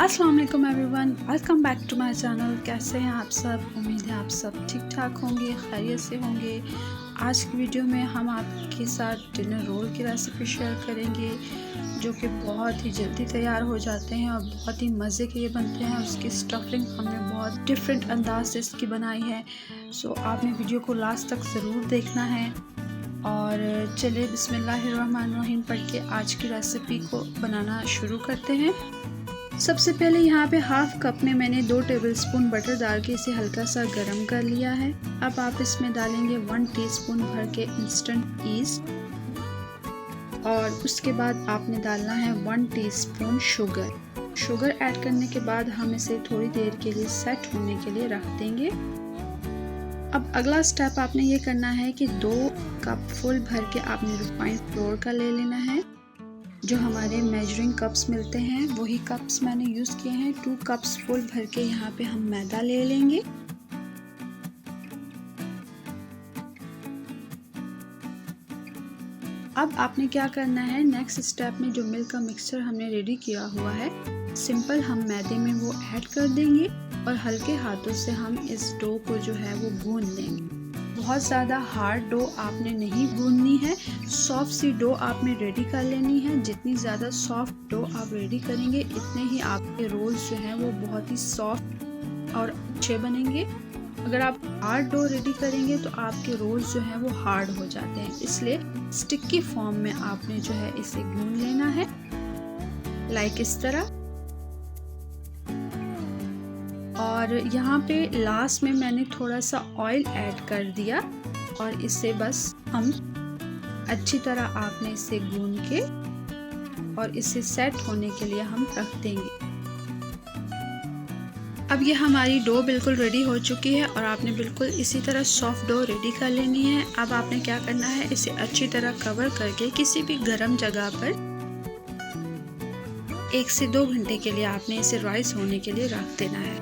अस्सलाम वालेकुम everyone, welcome back to my channel. कैसे हैं आप सब? उम्मीद है आप सब ठीक ठाक होंगे, खैरियत से होंगे। आज की वीडियो में हम आपके साथ डिनर रोल की रेसिपी शेयर करेंगे जो कि बहुत ही जल्दी तैयार हो जाते हैं और बहुत ही मज़े के ये बनते हैं। उसकी स्टफिंग हमने बहुत डिफरेंट अंदाज से इसकी बनाई है। सो आपने वीडियो को लास्ट तक ज़रूर देखना है। और चलिए बिस्मिल्लाहिर्रहमानिर्रहीम पढ़ के आज की रेसिपी को बनाना शुरू करते हैं। सबसे पहले यहाँ पे हाफ कप में मैंने 2 टेबलस्पून बटर डाल के इसे हल्का सा गरम कर लिया है। अब आप इसमें डालेंगे 1 टीस्पून भर के इंस्टेंट ईस्ट और उसके बाद आपने डालना है 1 टीस्पून शुगर। शुगर ऐड करने के बाद हम इसे थोड़ी देर के लिए सेट होने के लिए रख देंगे। अब अगला स्टेप आपने ये करना है कि 2 कप फुल भर के आपने रिफाइंड फ्लोर का ले लेना है। जो हमारे मेजरिंग कप्स मिलते हैं वही कप्स मैंने यूज़ किए हैं। 2 कप्स फुल भर के यहाँ पे हम मैदा ले लेंगे। अब आपने क्या करना है, नेक्स्ट स्टेप में जो मिल्क का मिक्सचर हमने रेडी किया हुआ है, सिंपल हम मैदे में वो ऐड कर देंगे और हल्के हाथों से हम इस डो को जो है वो गूंद लेंगे। बहुत ज़्यादा हार्ड डो आपने नहीं गूंदनी है, सॉफ्ट सी डो आपने रेडी कर लेनी है। जितनी ज़्यादा सॉफ्ट डो आप रेडी करेंगे इतने ही आपके रोल्स जो हैं वो बहुत ही सॉफ्ट और अच्छे बनेंगे। अगर आप हार्ड डो रेडी करेंगे तो आपके रोल्स जो हैं वो हार्ड हो जाते हैं, इसलिए स्टिकी फॉर्म में आपने जो है इसे गूंद लेना है, लाइक इस तरह। और यहाँ पे लास्ट में मैंने थोड़ा सा ऑयल ऐड कर दिया और इसे बस हम अच्छी तरह आपने इसे गूंद के और इसे सेट होने के लिए हम रख देंगे। अब ये हमारी डो बिल्कुल रेडी हो चुकी है और आपने बिल्कुल इसी तरह सॉफ्ट डो रेडी कर लेनी है। अब आपने क्या करना है, इसे अच्छी तरह कवर करके किसी भी गर्म जगह पर 1 से 2 घंटे के लिए आपने इसे राइस होने के लिए रख देना है।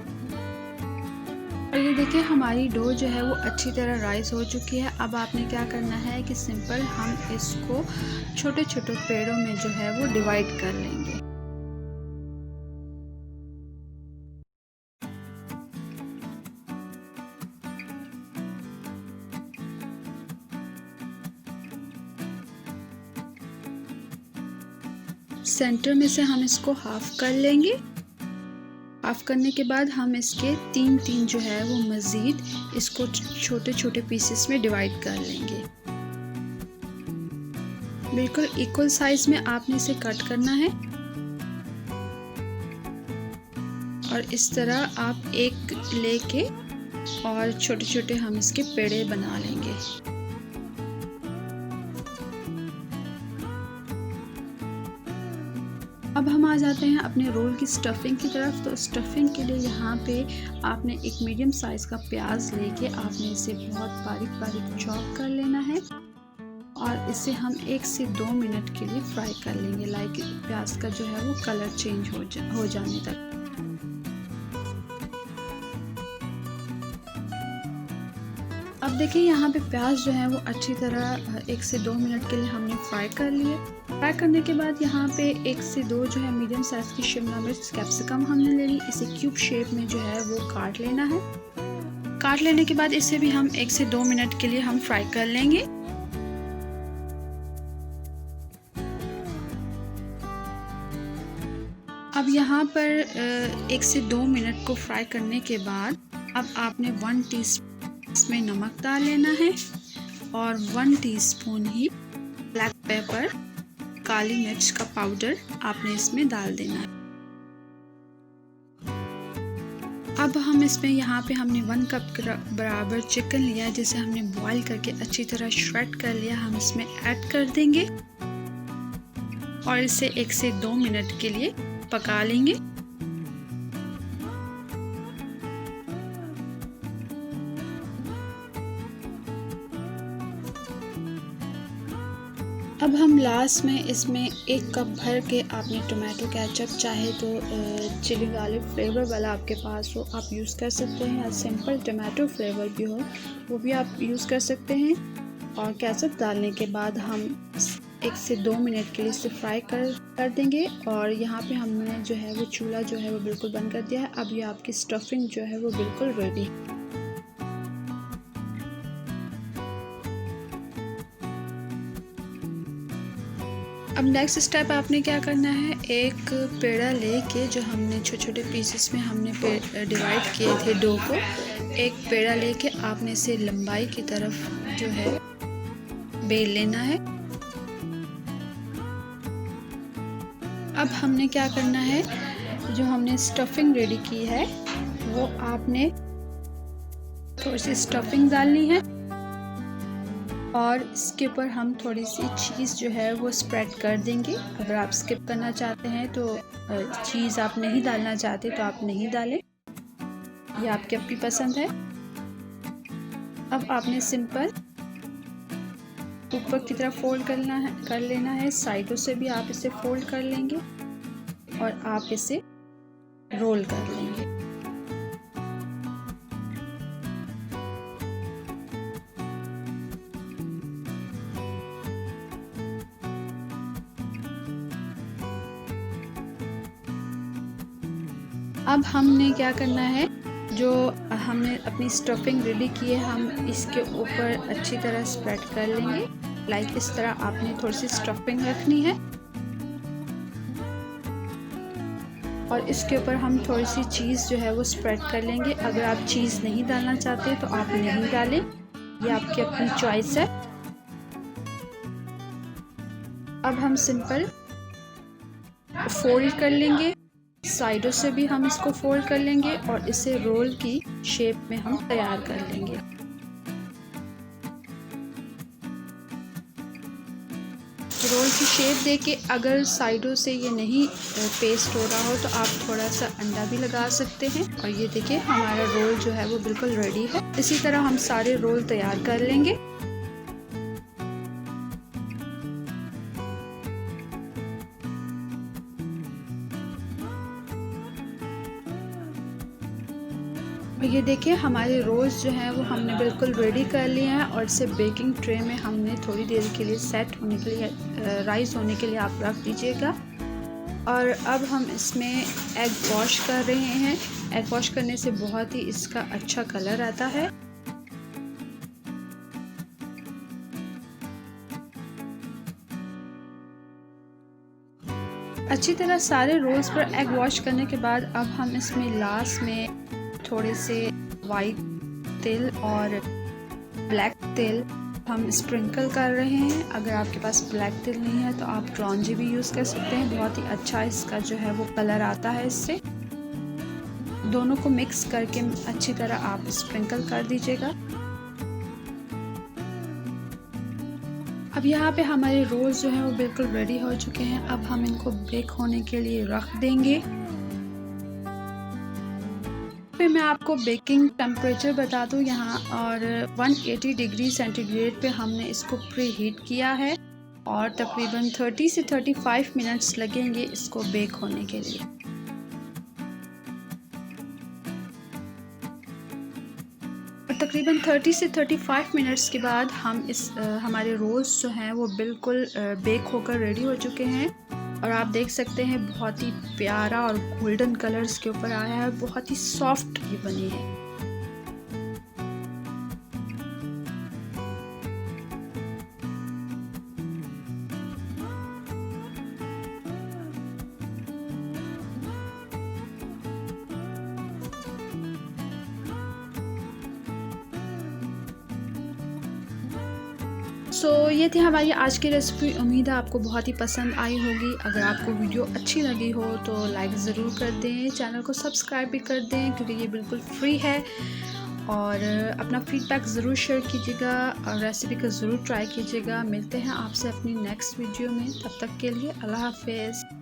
और ये देखिए हमारी डो जो है वो अच्छी तरह राइस हो चुकी है। अब आपने क्या करना है कि सिंपल हम इसको छोटे छोटे पेड़ों में जो है वो डिवाइड कर लेंगे। सेंटर में से हम इसको हाफ कर लेंगे। हाफ करने के बाद हम इसके 3 जो है वो मज़ीद इसको छोटे छोटे पीसेस में डिवाइड कर लेंगे। बिल्कुल इक्वल साइज में आपने इसे कट करना है और इस तरह आप एक लेके और छोटे छोटे हम इसके पेड़े बना लेंगे। अब हम आ जाते हैं अपने रोल की स्टफिंग की तरफ। तो स्टफिंग के लिए यहाँ पे आपने एक मीडियम साइज़ का प्याज लेके आपने इसे बहुत बारीक बारीक चॉप कर लेना है और इसे हम 1 से 2 मिनट के लिए फ्राई कर लेंगे, लाइक प्याज का जो है वो कलर चेंज हो जाने तक। अब देखिए यहाँ पे प्याज जो है वो अच्छी तरह 1 से 2 मिनट के लिए हमने फ्राई कर लिए। फ्राई करने के बाद यहाँ पे 1 से 2 जो है मीडियम साइज़ की शिमला मिर्च कैप्सिकम हमने ले ली। इसे क्यूब शेप में जो है वो काट लेना है। काट लेने के बाद इसे भी हम 1 से 2 मिनट के लिए हम फ्राई कर लेंगे। अब यहाँ पर 1 से 2 मिनट को फ्राई करने के बाद अब आपने 1 टीस्पून इसमें नमक डाल लेना है और 1 टीस्पून ही ब्लैक पेपर, काली मिर्च का पाउडर आपने इसमें डाल देना है। अब हम इसमें यहाँ पे हमने 1 कप बराबर चिकन लिया है जिसे हमने बॉईल करके अच्छी तरह श्रेड कर लिया, हम इसमें ऐड कर देंगे और इसे 1 से 2 मिनट के लिए पका लेंगे। अब हम लास्ट में इसमें 1 कप भर के आपने टोमेटो केचप, चाहे तो चिली गार्लिक फ्लेवर वाला आपके पास हो आप यूज़ कर सकते हैं, या सिंपल टोमेटो फ्लेवर भी हो वो भी आप यूज़ कर सकते हैं। और केचप डालने के बाद हम 1 से 2 मिनट के लिए इसे फ्राई कर देंगे। और यहाँ पे हमने जो है वो चूल्हा जो है वो बिल्कुल बंद कर दिया है। अब ये आपकी स्टफिंग जो है वो बिल्कुल रेडी है। अब नेक्स्ट स्टेप आपने क्या करना है, एक पेड़ा लेके जो हमने छोटे छोटे पीसेस में हमने डिवाइड किए थे डो को, एक पेड़ा लेके आपने इसे लंबाई की तरफ जो है बेल लेना है। अब हमने क्या करना है, जो हमने स्टफिंग रेडी की है वो आपने थोड़ी सी स्टफिंग डालनी है और इसके ऊपर हम थोड़ी सी चीज़ जो है वो स्प्रेड कर देंगे। अगर आप स्किप करना चाहते हैं तो चीज़ आप नहीं डालना चाहते तो आप नहीं डालें, ये आपकी अपनी पसंद है। अब आपने सिंपल ऊपर की तरफ फोल्ड कर लेना है, साइडों से भी आप इसे फोल्ड कर लेंगे और आप इसे रोल कर लेंगे। अब हमने क्या करना है, जो हमने अपनी स्टफिंग रेडी की है हम इसके ऊपर अच्छी तरह स्प्रेड कर लेंगे। लाइक इस तरह आपने थोड़ी सी स्टफिंग रखनी है और इसके ऊपर हम थोड़ी सी चीज़ जो है वो स्प्रेड कर लेंगे। अगर आप चीज़ नहीं डालना चाहते तो आप नहीं डालें, ये आपकी अपनी चॉइस है। अब हम सिंपल फोल्ड कर लेंगे, साइडों से भी हम इसको फोल्ड कर लेंगे और इसे रोल की शेप में हम तैयार कर लेंगे। रोल की शेप देके अगर साइडों से ये नहीं पेस्ट हो रहा हो तो आप थोड़ा सा अंडा भी लगा सकते हैं। और ये देखिए हमारा रोल जो है वो बिल्कुल रेडी है। इसी तरह हम सारे रोल तैयार कर लेंगे। ये देखिए हमारे रोल्स जो हैं वो हमने बिल्कुल रेडी कर लिए हैं और इसे बेकिंग ट्रे में हमने थोड़ी देर के लिए सेट होने के लिए राइस होने के लिए आप रख दीजिएगा। और अब हम इसमें एग वॉश कर रहे हैं। एग वॉश करने से बहुत ही इसका अच्छा कलर आता है। अच्छी तरह सारे रोल्स पर एग वॉश करने के बाद अब हम इसमें लास्ट में थोड़े से वाइट तिल और ब्लैक तिल हम स्प्रिंकल कर रहे हैं। अगर आपके पास ब्लैक तिल नहीं है तो आप ट्रॉन्जी भी यूज़ कर सकते हैं, बहुत ही अच्छा इसका जो है वो कलर आता है। इससे दोनों को मिक्स करके अच्छी तरह आप स्प्रिंकल कर दीजिएगा। अब यहाँ पे हमारे रोल्स जो हैं वो बिल्कुल रेडी हो चुके हैं। अब हम इनको बेक होने के लिए रख देंगे। फिर मैं आपको बेकिंग टेम्परेचर बता दूं यहाँ, और 180 डिग्री सेंटीग्रेड पे हमने इसको प्री हीट किया है और तकरीबन 30 से 35 मिनट्स लगेंगे इसको बेक होने के लिए। और तकरीबन 30 से 35 मिनट्स के बाद हम हमारे रोल्स जो हैं वो बिल्कुल बेक होकर रेडी हो चुके हैं। और आप देख सकते हैं बहुत ही प्यारा और गोल्डन कलर्स के ऊपर आया है, बहुत ही सॉफ्ट ये बने हैं। ये थी हमारी आज की रेसिपी। उम्मीद है आपको बहुत ही पसंद आई होगी। अगर आपको वीडियो अच्छी लगी हो तो लाइक ज़रूर कर दें, चैनल को सब्सक्राइब भी कर दें क्योंकि ये बिल्कुल फ्री है। और अपना फीडबैक ज़रूर शेयर कीजिएगा और रेसिपी को ज़रूर ट्राई कीजिएगा। मिलते हैं आपसे अपनी नेक्स्ट वीडियो में, तब तक के लिए अल्लाह हाफ़िज़।